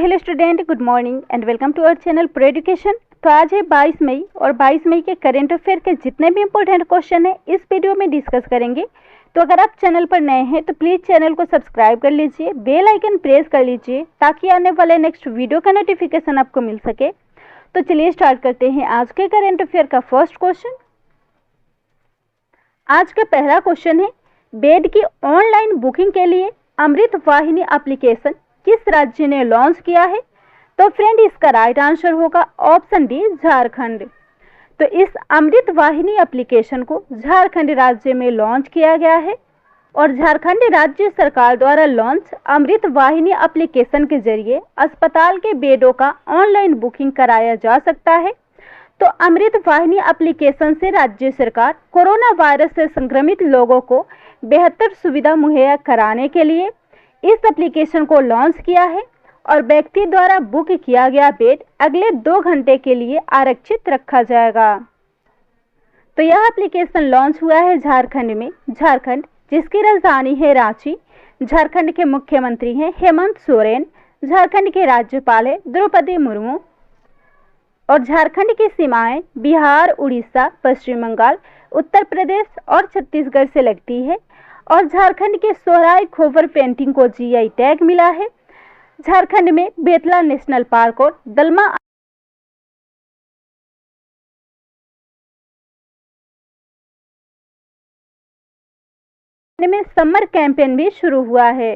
Hello student, good morning and welcome to our channel pro education. तो आज है 22 मई और 22 मई के करंट अफेयर के जितने भी इंपॉर्टेंट क्वेश्चन है इस वीडियो में डिस्कस करेंगे। तो अगर आप चैनल पर नए हैं तो प्लीज़ चैनल को सब्सक्राइब कर लीजिए, बेल आइकन प्रेस कर लीजिए ताकि आने वाले नेक्स्ट वीडियो का नोटिफिकेशन आपको मिल सके। तो चलिए स्टार्ट करते हैं आज के करंट अफेयर का फर्स्ट क्वेश्चन। आज का पहला क्वेश्चन है, बेड की ऑनलाइन बुकिंग के लिए अमृत वाहिनी एप्लीकेशन किस राज्य ने लॉन्च किया है? तो फ्रेंड इसका राइट आंसर होगा ऑप्शन डी, झारखंड। तो इस अमृत वाहिनी एप्लीकेशन को झारखंड राज्य में लॉन्च किया गया है और झारखंड राज्य सरकार द्वारा लॉन्च अमृत वाहिनी एप्लीकेशन के जरिए अस्पताल के बेडों का ऑनलाइन बुकिंग कराया जा सकता है। तो अमृत वाहिनी एप्लीकेशन से राज्य सरकार कोरोना वायरस से संक्रमित लोगों को बेहतर सुविधा मुहैया कराने के लिए इस एप्लीकेशन को लॉन्च किया है और व्यक्ति द्वारा बुक किया गया बेड अगले 2 घंटे के लिए आरक्षित रखा जाएगा। तो यह एप्लीकेशन लॉन्च हुआ है झारखंड में। झारखंड जिसकी राजधानी है रांची। झारखंड के मुख्यमंत्री हैं हेमंत सोरेन। झारखंड के राज्यपाल है द्रौपदी मुर्मू और झारखंड की सीमाएं बिहार, उड़ीसा, पश्चिम बंगाल, उत्तर प्रदेश और छत्तीसगढ़ से लगती है और झारखंड के सोहराय खोबर पेंटिंग को जीआई टैग मिला है। झारखंड में बेतला नेशनल पार्क और दलमा में समर कैंपेन भी शुरू हुआ है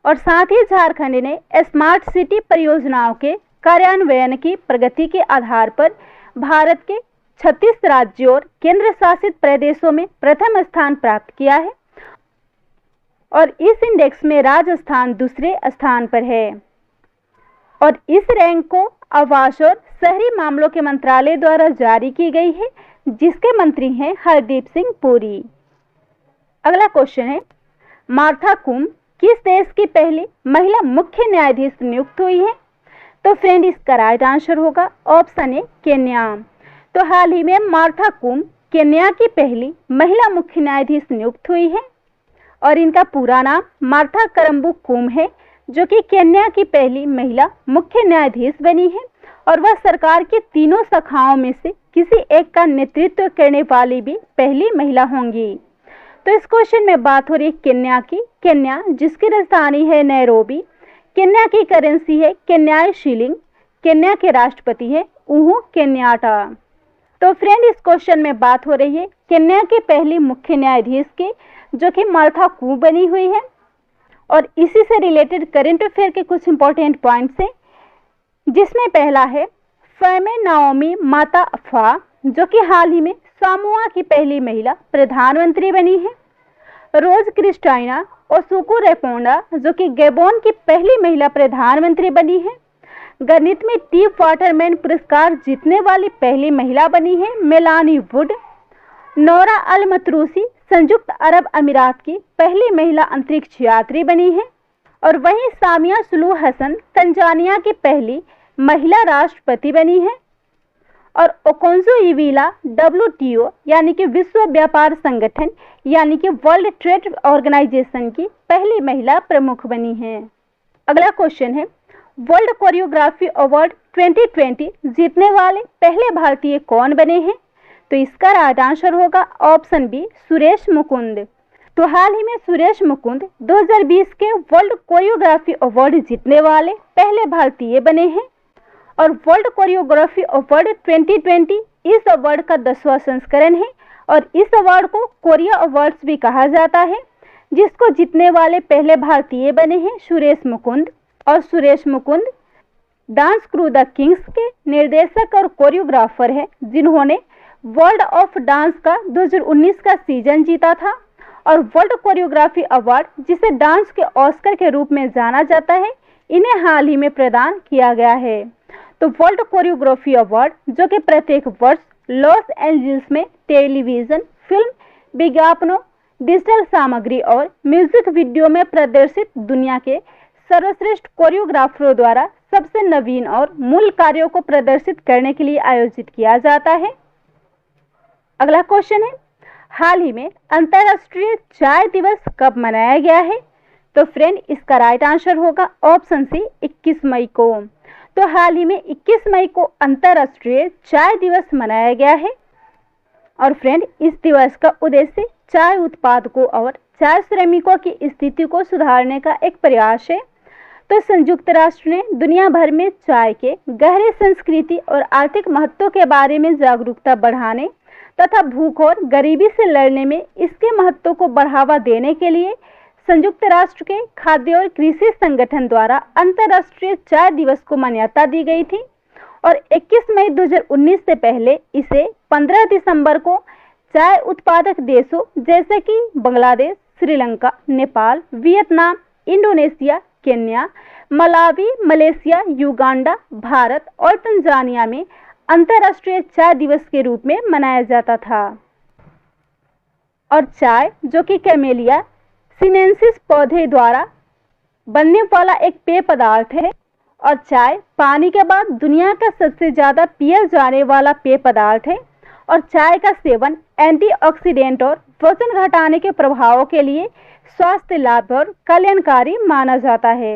और साथ ही झारखंड ने स्मार्ट सिटी परियोजनाओं के कार्यान्वयन की प्रगति के आधार पर भारत के 36 राज्यों और केंद्र शासित प्रदेशों में प्रथम स्थान प्राप्त किया है और इस इंडेक्स में राजस्थान दूसरे स्थान पर है और इस रैंक को आवास और शहरी मामलों के मंत्रालय द्वारा जारी की गई है, जिसके मंत्री हैं हरदीप सिंह पुरी। अगला क्वेश्चन है, मार्था कुम किस देश की पहली महिला मुख्य न्यायाधीश नियुक्त हुई है? तो फ्रेंड इसका राइट आंसर होगा ऑप्शन ए, केन्या। तो हाल ही में मार्था कुम केन्या की पहली महिला मुख्य न्यायाधीश नियुक्त हुई है और इनका पूरा नाम मार्था करम्बू कुम है, जो कि केन्या की पहली महिला मुख्य न्यायाधीश बनी है और वह सरकार की तीनों शाखाओं में से किसी एक का नेतृत्व करने वाली भी पहली महिला होंगी। तो इस क्वेश्चन में बात हो रही है केन्या की। केन्या जिसकी राजधानी है नैरोबी। केन्या की करेंसी है केन्याई शिलिंग। केन्या के राष्ट्रपति है उहू केन्याटा। तो फ्रेंड इस क्वेश्चन में बात हो रही है केन्या की पहली मुख्य न्यायाधीश की, जो कि मार्था कुम बनी हुई है और इसी से रिलेटेड करंट अफेयर के कुछ इंपॉर्टेंट पॉइंट्स हैं, जिसमें पहला है फैमे नाओमी माता अफा, जो कि हाल ही में सामोआ की पहली महिला प्रधानमंत्री बनी है। रोज क्रिस्टाइना ओसुकू रेपोंडा, जो कि गैबोन की पहली महिला प्रधानमंत्री बनी है। गणित में टीप वाटरमैन पुरस्कार जीतने वाली पहली महिला बनी है मेलानी वुड। नोरा अल मतरूसी संयुक्त अरब अमीरात की पहली महिला अंतरिक्ष यात्री बनी है और वहीं सामिया सुलूह हसन तंजानिया की पहली महिला राष्ट्रपति बनी है और ओकोंजो इविला WTO यानी कि विश्व व्यापार संगठन यानी कि वर्ल्ड ट्रेड ऑर्गेनाइजेशन की पहली महिला प्रमुख बनी है। अगला क्वेश्चन है, वर्ल्ड कोरियोग्राफी अवार्ड 2020 जीतने वाले पहले भारतीय कौन बने हैं? तो इसका राइट आंसर होगा ऑप्शन बी, सुरेश मुकुंद। तो हाल ही में सुरेश मुकुंद 2020 के वर्ल्ड कोरियोग्राफी अवार्ड जीतने वाले पहले भारतीय बने हैं और वर्ल्ड कोरियोग्राफी अवार्ड 2020 इस अवार्ड का 10वां संस्करण है और इस अवार्ड को कोरिया अवार्ड्स भी कहा जाता है, जिसको जीतने वाले पहले भारतीय बने हैं सुरेश मुकुंद। और Suresh Mukund dance crew the Kings के निर्देशक और कोरियोग्राफर हैं, जिन्होंने वर्ल्ड ऑफ डांस का 2019 का सीजन जीता था और वर्ल्ड कोरियोग्राफी अवार्ड, जिसे डांस के ऑस्कर के रूप में जाना जाता है, इन्हें हाल ही में प्रदान किया गया है। तो वर्ल्ड कोरियोग्राफी अवार्ड, जो कि प्रत्येक वर्ष लॉस एंजल्स में टेलीविजन, फिल्म, विज्ञापनों, डिजिटल सामग्री और म्यूजिक वीडियो में प्रदर्शित दुनिया के सर्वश्रेष्ठ कोरियोग्राफरों द्वारा सबसे नवीन और मूल कार्यों को प्रदर्शित करने के लिए आयोजित किया जाता है। अगला क्वेश्चन है, हाल ही में अंतर्राष्ट्रीय चाय दिवस कब मनाया गया है? तो फ्रेंड इसका राइट आंसर होगा ऑप्शन सी 21 मई को। तो हाल ही में 21 मई को अंतर्राष्ट्रीय चाय दिवस मनाया गया है और फ्रेंड इस दिवस का उद्देश्य चाय उत्पादकों और चाय श्रमिकों की स्थिति को सुधारने का एक प्रयास है। तो संयुक्त राष्ट्र ने दुनिया भर में चाय के गहरे संस्कृति और आर्थिक महत्व के बारे में जागरूकता बढ़ाने तथा भूख और गरीबी से लड़ने में इसके महत्व को बढ़ावा देने के लिए संयुक्त राष्ट्र के खाद्य और कृषि संगठन द्वारा अंतर्राष्ट्रीय चाय दिवस को मान्यता दी गई थी और 21 मई 2019 से पहले इसे 15 दिसंबर को चाय उत्पादक देशों जैसे कि Bangladesh, Sri Lanka, Nepal, Vietnam, Indonesia, Kenya, Malawi, Malaysia, Uganda, Bharat और तंजानिया में अंतर्राष्ट्रीय चाय दिवस के रूप में मनाया जाता था। और चाय जो कि कैमेलिया सिनेंसिस पौधे द्वारा बनने वाला एक पेय पदार्थ है और चाय पानी के बाद दुनिया का सबसे ज़्यादा पिया जाने वाला पेय पदार्थ है और चाय का सेवन एंटीऑक्सीडेंट और वजन घटाने के प्रभावों के लिए स्वास्थ्य लाभ और कल्याणकारी माना जाता है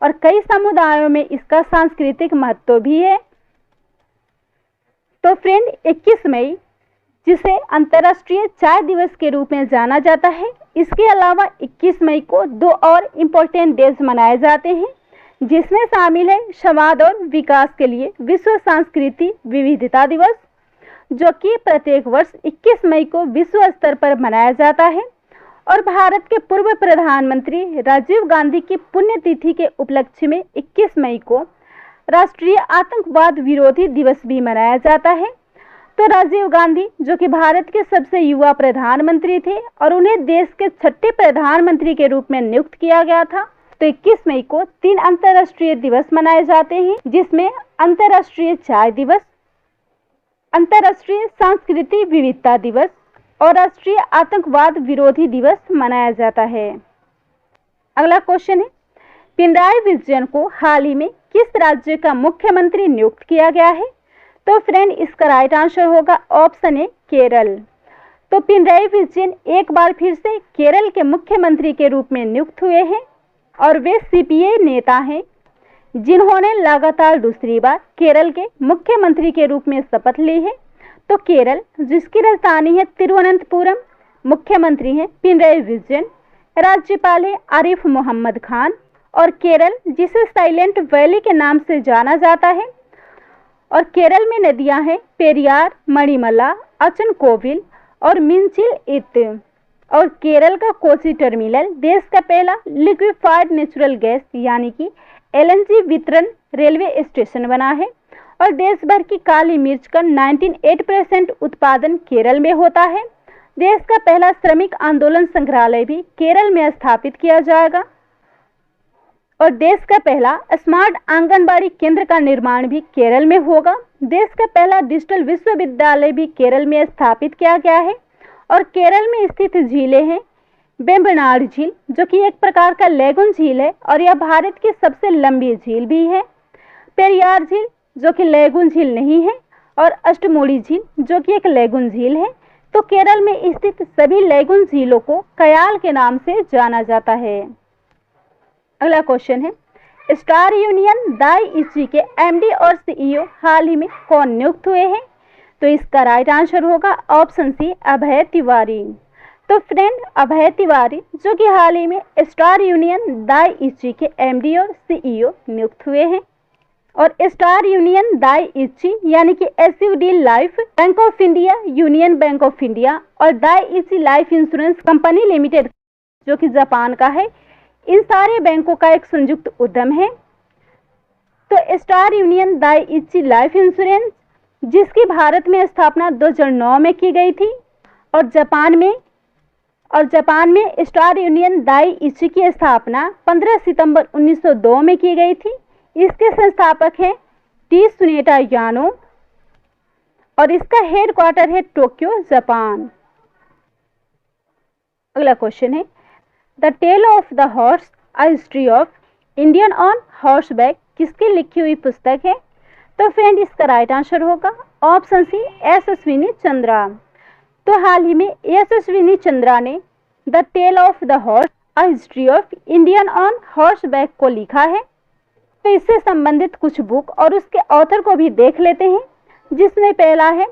और कई समुदायों में इसका सांस्कृतिक महत्व भी है। तो फ्रेंड 21 मई जिसे अंतर्राष्ट्रीय चाय दिवस के रूप में जाना जाता है, इसके अलावा 21 मई को 2 और इम्पोर्टेंट डेज मनाए जाते हैं जिसमें शामिल है संवाद और विकास के लिए विश्व सांस्कृतिक विविधता दिवस जो कि प्रत्येक वर्ष 21 मई को विश्व स्तर पर मनाया जाता है और भारत के पूर्व प्रधानमंत्री राजीव गांधी की पुण्यतिथि के उपलक्ष्य में 21 मई को राष्ट्रीय आतंकवाद विरोधी दिवस भी मनाया जाता है। तो राजीव गांधी जो कि भारत के सबसे युवा प्रधानमंत्री थे और उन्हें देश के 6ठे प्रधानमंत्री के रूप में नियुक्त किया गया था। तो 21 मई को 3 अंतर्राष्ट्रीय दिवस मनाए जाते हैं जिसमें अंतर्राष्ट्रीय चाय दिवस, अंतर्राष्ट्रीय सांस्कृतिक विविधता दिवस और राष्ट्रीय आतंकवाद विरोधी दिवस मनाया जाता है। अगला क्वेश्चन है, पिनराई विजयन को हाल ही में किस राज्य का मुख्यमंत्री नियुक्त किया गया है? तो फ्रेंड इसका राइट आंसर होगा ऑप्शन ए केरल। तो पिनराई विजयन एक बार फिर से केरल के मुख्यमंत्री के रूप में नियुक्त हुए हैं और वे सीपीए नेता हैं जिन्होंने लगातार दूसरी बार केरल के मुख्यमंत्री के रूप में शपथ ली है। तो केरल जिसकी राजधानी है तिरुवनंतपुरम, मुख्यमंत्री हैं पिनराई विजयन, राज्यपाल है आरिफ मोहम्मद खान और केरल जिसे साइलेंट वैली के नाम से जाना जाता है और केरल में नदियां हैं पेरियार, मणिमला, अचनकोविल और मिंचिल इत और केरल का कोची टर्मिनल देश का पहला लिक्विफाइड नेचुरल गैस यानी कि एलएनजी वितरण रेलवे स्टेशन बना है और देश भर की काली मिर्च का 98% उत्पादन केरल में होता है। देश का पहला श्रमिक आंदोलन संग्रहालय भी केरल में स्थापित किया जाएगा और देश का पहला स्मार्ट आंगनबाड़ी केंद्र का निर्माण भी केरल में होगा। देश का पहला डिजिटल विश्वविद्यालय भी केरल में स्थापित किया गया है और केरल में स्थित झीलें हैं वेम्बनाड झील जो कि एक प्रकार का लेगुन झील है और यह भारत की सबसे लंबी झील भी है, पेरियार झील जो कि लेगुन झील नहीं है और अष्टमुड़ी झील जो कि एक लेगुन झील है। तो केरल में स्थित सभी लेगुन झीलों को कयाल के नाम से जाना जाता है। अगला क्वेश्चन है, स्टार यूनियन दाइची के एमडी और सीईओ हाल ही में कौन नियुक्त हुए हैं? तो इसका राइट आंसर होगा ऑप्शन सी अभय तिवारी। तो फ्रेंड अभय तिवारी जो कि हाल ही में स्टार यूनियन दाइची के एमडी और सीईओ नियुक्त हुए हैं और स्टार यूनियन दाइची यानी कि SUD Life, Bank of India, Union Bank of India और Daiichi Life Insurance Company Limited जो कि जापान का है, इन सारे बैंकों का एक संयुक्त उद्यम है। तो star Union Daiichi Life insurance जिसकी भारत में स्थापना 2009 में की गई थी और जापान में स्टार यूनियन दाइची की स्थापना 15 सितंबर 1902 में की गई थी। इसके संस्थापक हैं टी सुनेटा यानो और इसका हेडक्वार्टर है टोक्यो, जापान। अगला क्वेश्चन है, the tale of the horse a history of Indian on horseback किसकी लिखी हुई पुस्तक है? तो फ्रेंड इसका राइट आंसर होगा option C S Ashwini Chandra. तो हाल ही में एस अश्विनी चंद्रा ने the tale of the horse a history of Indian on horseback को लिखा है। तो इससे संबंधित कुछ बुक और उसके ऑथर को भी देख लेते हैं, जिसमें पहला है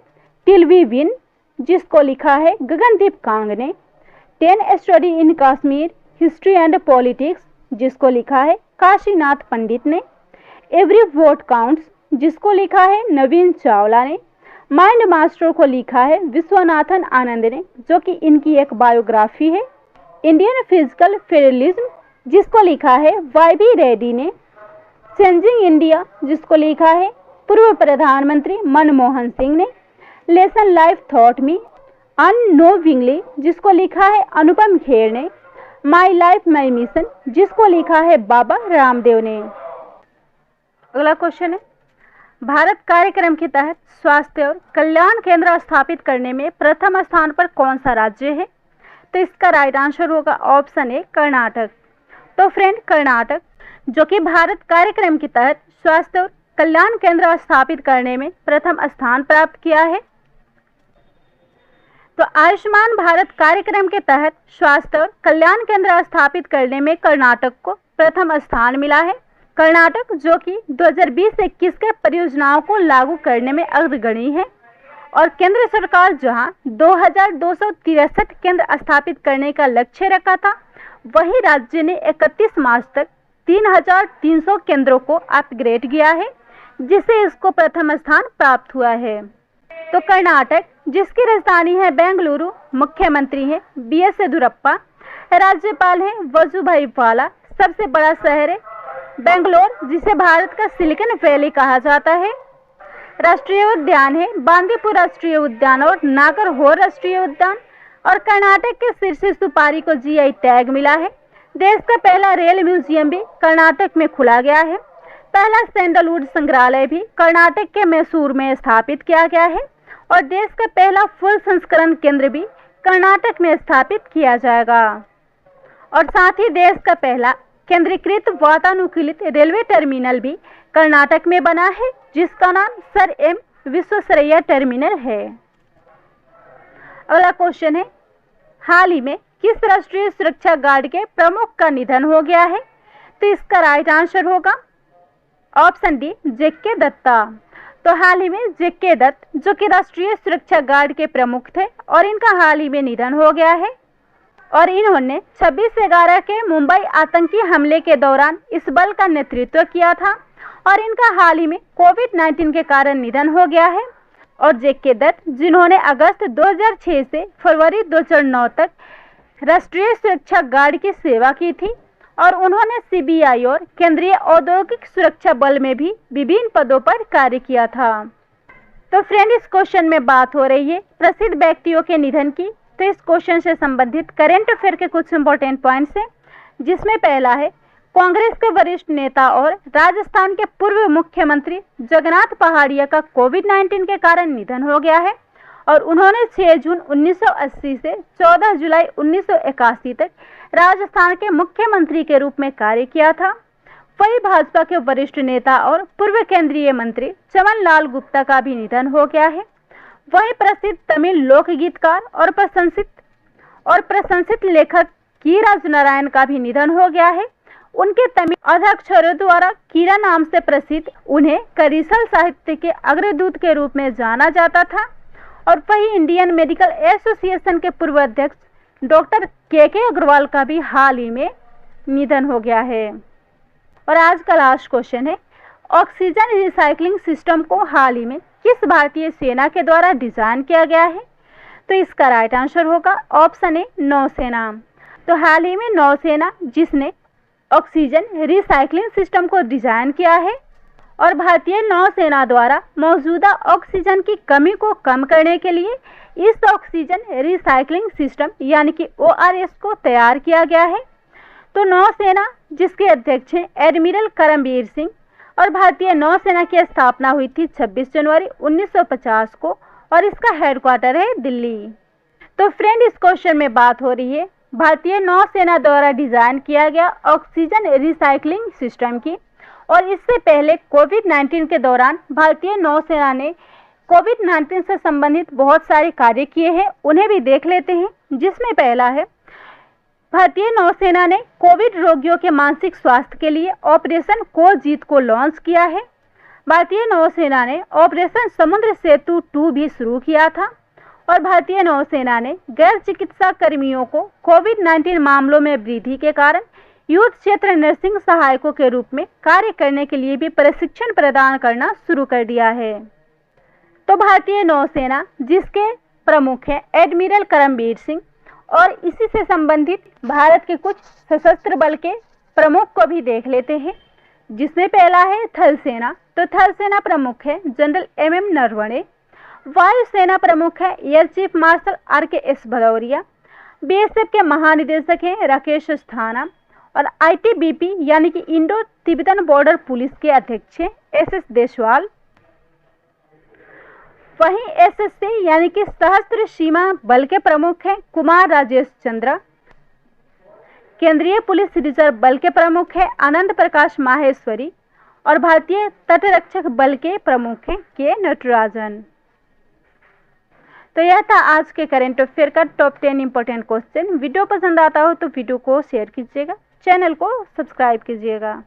टिल वी विन, जिसको लिखा है गगनदीप कांग ने। 10 study in Kashmir history and politics, जिसको लिखा है काशीनाथ पंडित ने। एवरी वोट काउंट्स, जिसको लिखा है नवीन चावला ने। माइंड मास्टर को लिखा है विश्वनाथन आनंद ने, जो कि इनकी एक बायोग्राफी है। इंडियन फिजिकल फेडरलिज्म, जिसको लिखा है वाई.बी. रेड्डी ने। चेंजिंग इंडिया, जिसको लिखा है पूर्व प्रधानमंत्री मनमोहन सिंह ने। लेसन लाइफ थॉट मी अननोविंगली, जिसको लिखा है अनुपम खेर ने। माई लाइफ माई मिशन, जिसको लिखा है बाबा रामदेव ने। अगला क्वेश्चन है, भारत कार्यक्रम के तहत स्वास्थ्य और कल्याण केंद्र स्थापित करने में प्रथम स्थान पर कौन सा राज्य है? तो इसका राइट आंसर होगा ऑप्शन ए कर्नाटक। तो फ्रेंड, कर्नाटक जो कि भारत कार्यक्रम के तहत स्वास्थ्य और कल्याण केंद्र स्थापित करने में प्रथम स्थान प्राप्त किया है। तो आयुष्मान भारत कार्यक्रम के तहत स्वास्थ्य और कल्याण केंद्र स्थापित करने में कर्नाटक को प्रथम स्थान मिला है। कर्नाटक जो कि 2020-21 के परियोजनाओं को लागू करने में अग्रणी है और केंद्र सरकार जहां 2263 केंद्र स्थापित करने का लक्ष्य रखा था, वही राज्य ने 31 मार्च तक 3300 केंद्रों को अपग्रेड किया है, जिससे इसको प्रथम स्थान प्राप्त हुआ है। तो कर्नाटक, जिसकी राजधानी है बेंगलुरु, मुख्यमंत्री है बी.एस. येदियुरप्पा, राज्यपाल है वजुभाई वाला, सबसे बड़ा शहर है बेंगलोर, जिसे भारत का सिलिकॉन वैली कहा जाता है। राष्ट्रीय उद्यान है बांदीपुर राष्ट्रीय उद्यान और नागरहोर राष्ट्रीय उद्यान। और कर्नाटक के सिरसी सुपारी को जीआई टैग मिला है। देश का पहला रेल म्यूजियम भी कर्नाटक में खुला गया है। पहला सैंडलवुड संग्रहालय भी कर्नाटक के मैसूर में स्थापित किया गया है और देश का पहला फूल संस्करण केंद्र भी कर्नाटक में स्थापित किया जाएगा। और साथ ही देश का पहला केंद्रीकृत वातानुकूलित रेलवे टर्मिनल भी कर्नाटक में बना है, जिसका नाम सर एम विश्वेश्वरैया टर्मिनल है। अगला क्वेश्चन है, हाल ही में किस राष्ट्रीय सुरक्षा गार्ड के प्रमुख का निधन हो गया है? तो इसका राइट आंसर होगा ऑप्शन डी, जे.के. दत्ता। तो हाल ही में जे.के. दत्त जो कि राष्ट्रीय सुरक्षा गार्ड के प्रमुख थे और इनका हाल ही में निधन हो गया है और इन्होंने 26/11 के मुंबई आतंकी हमले के दौरान इस बल का नेतृत्व किया था और इनका हाल ही में कोविड-19 के कारण निधन हो गया है। और जे.के. दत्त, जिन्होंने अगस्त 2006 से फरवरी 2009 तक राष्ट्रीय सुरक्षा गार्ड की सेवा की थी और उन्होंने सीबीआई और केंद्रीय औद्योगिक सुरक्षा बल में भी विभिन्न पदों पर कार्य किया था। तो फ्रेंड, इस क्वेश्चन में बात हो रही है प्रसिद्ध व्यक्तियों के निधन की। तो इस क्वेश्चन से संबंधित करंट अफेयर के कुछ इंपॉर्टेंट पॉइंट्स हैं, जिसमें पहला है कांग्रेस के वरिष्ठ नेता और राजस्थान के पूर्व मुख्यमंत्री जगन्नाथ पहाड़िया का कोविड-19 के कारण निधन हो गया है और उन्होंने 6 जून 1980 से 14 जुलाई 1981 तक राजस्थान के मुख्यमंत्री के रूप में कार्य किया था। वही भाजपा के वरिष्ठ नेता और पूर्व केंद्रीय मंत्री चमन लाल गुप्ता का भी निधन हो गया है। वही प्रसिद्ध तमिल लोकगीतकार और प्रशंसित लेखक की राजनारायण का भी निधन हो गया है। उनके तमिल अक्षरों द्वारा कीरा नाम से प्रसिद्ध उन्हें करीसल साहित्य के अग्रदूत के रूप में जाना जाता था। और वही इंडियन मेडिकल एसोसिएशन के पूर्व अध्यक्ष डॉक्टर के अग्रवाल का भी हाल ही में निधन हो गया है। और आज का लास्ट क्वेश्चन है, ऑक्सीजन रिसाइकलिंग सिस्टम को हाल ही में किस भारतीय सेना के द्वारा डिजाइन किया गया है? तो इसका राइट आंसर होगा ऑप्शन ए, नौसेना। तो हाल ही में नौसेना जिसने ऑक्सीजन रिसाइकलिंग सिस्टम को डिजाइन किया है और भारतीय नौसेना द्वारा मौजूदा ऑक्सीजन की कमी को कम करने के लिए इस ऑक्सीजन रिसाइकलिंग सिस्टम यानी कि ORS को तैयार किया गया है। तो नौसेना जिसके अध्यक्ष हैं एडमिरल करमबीर सिंह और भारतीय नौसेना की स्थापना हुई थी 26 जनवरी 1950 को और इसका हेडक्वार्टर है दिल्ली। तो फ्रेंड, इस क्वेश्चन में बात हो रही है भारतीय नौसेना द्वारा डिजाइन किया गया ऑक्सीजन रिसाइकलिंग सिस्टम की। और इससे पहले कोविड-19 के दौरान भारतीय नौसेना ने कोविड-19 से संबंधित बहुत सारे कार्य किए हैं, उन्हें भी देख लेते हैं। जिसमें पहला है भारतीय नौसेना ने कोविड रोगियों के मानसिक स्वास्थ्य के लिए ऑपरेशन कोजीत को लॉन्च किया है। भारतीय नौसेना ने ऑपरेशन समुद्र सेतु 2 भी शुरू किया था और भारतीय नौसेना ने गैर चिकित्सा कर्मियों को कोविड-19 मामलों में वृद्धि के कारण युद्ध क्षेत्र नर्सिंग सहायकों के रूप में कार्य करने के लिए भी प्रशिक्षण प्रदान करना शुरू कर दिया है। तो भारतीय नौसेना, जिसके प्रमुख हैं एडमिरल करमबीर सिंह, और इसी से संबंधित भारत के कुछ सशस्त्र बल के प्रमुख को भी देख लेते हैं, जिसमें पहला है थल सेना। तो थल सेना प्रमुख है जनरल MM नरवणे। वायुसेना प्रमुख है air chief marshal RKS Bhadauria. BSF के महानिदेशक हैं राकेश अस्थाना और ITBP यानी कि इंडो तिब्बतन बॉर्डर पुलिस के अध्यक्ष हैं SS देशवाल। वहीं SSC यानी कि सशस्त्र सीमा बल के प्रमुख हैं कुमार राजेश चंद्रा। केंद्रीय पुलिस रिजर्व बल के प्रमुख हैं आनंद प्रकाश माहेश्वरी और भारतीय तटरक्षक बल के प्रमुख हैं के नटराजन। तो यह था आज के करंट अफेयर का टॉप 10 इंपॉर्टेंट क्वेश्चन। वीडियो पसंद आता हो तो वीडियो को शेयर कीजिएगा, चैनल को सब्सक्राइब कीजिएगा।